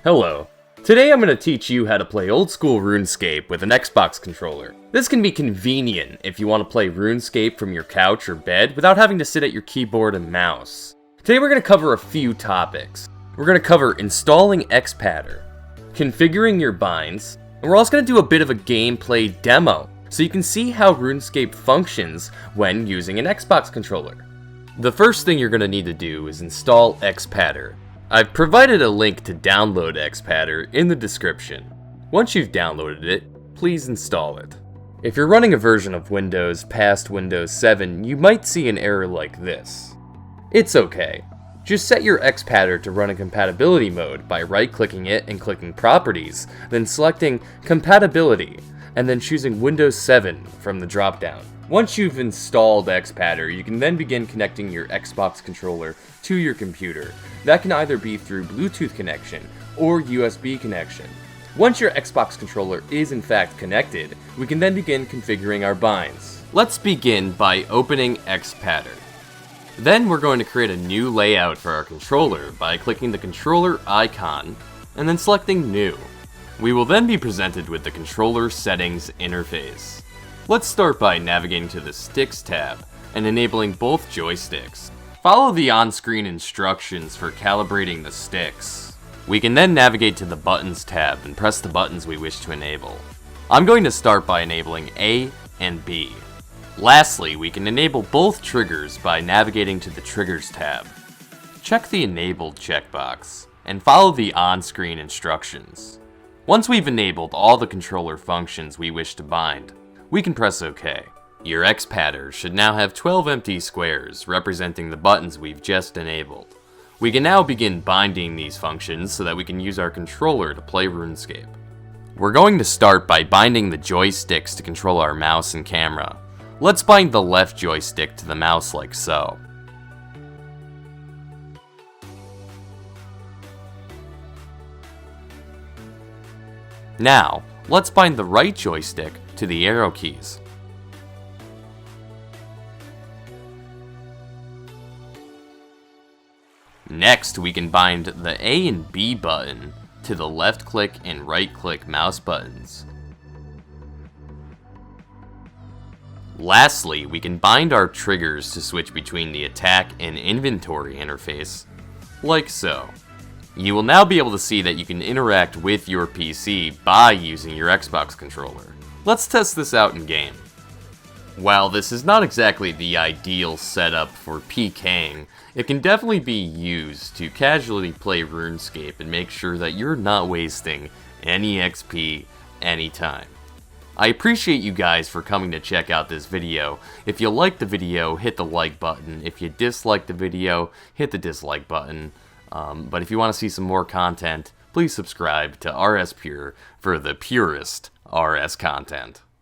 Hello. Today I'm going to teach you how to play old school RuneScape with an Xbox controller. This can be convenient if you want to play RuneScape from your couch or bed without having to sit at your keyboard and mouse. Today we're going to cover a few topics. We're going to cover installing XPadder, configuring your binds, and we're also going to do a bit of a gameplay demo so you can see how RuneScape functions when using an Xbox controller. The first thing you're going to need to do is install XPadder. I've provided a link to download XPadder in the description. Once you've downloaded it, please install it. If you're running a version of Windows past Windows 7, you might see an error like this. It's okay. Just set your XPadder to run in compatibility mode by right-clicking it and clicking Properties, then selecting Compatibility, and then choosing Windows 7 from the dropdown. Once you've installed XPadder, you can then begin connecting your Xbox controller to your computer. That can either be through Bluetooth connection or USB connection. Once your Xbox controller is in fact connected, we can then begin configuring our binds. Let's begin by opening XPadder. Then we're going to create a new layout for our controller by clicking the controller icon and then selecting New. We will then be presented with the controller settings interface. Let's start by navigating to the Sticks tab and enabling both joysticks. Follow the on-screen instructions for calibrating the sticks. We can then navigate to the Buttons tab and press the buttons we wish to enable. I'm going to start by enabling A and B. Lastly, we can enable both triggers by navigating to the Triggers tab. Check the Enabled checkbox and follow the on-screen instructions. Once we've enabled all the controller functions we wish to bind, we can press OK. Your XPadder should now have 12 empty squares representing the buttons we've just enabled. We can now begin binding these functions so that we can use our controller to play RuneScape. We're going to start by binding the joysticks to control our mouse and camera. Let's bind the left joystick to the mouse like so. Now, let's bind the right joystick to the arrow keys. Next, we can bind the A and B button to the left click and right click mouse buttons. Lastly, we can bind our triggers to switch between the attack and inventory interface, like so. You will now be able to see that you can interact with your PC by using your Xbox controller. Let's test this out in game. While this is not exactly the ideal setup for PKing, it can definitely be used to casually play RuneScape and make sure that you're not wasting any XP anytime. I appreciate you guys for coming to check out this video. If you liked the video, hit the like button. If you disliked the video, hit the dislike button. But if you want to see some more content, please subscribe to RsPure for the purest RS content.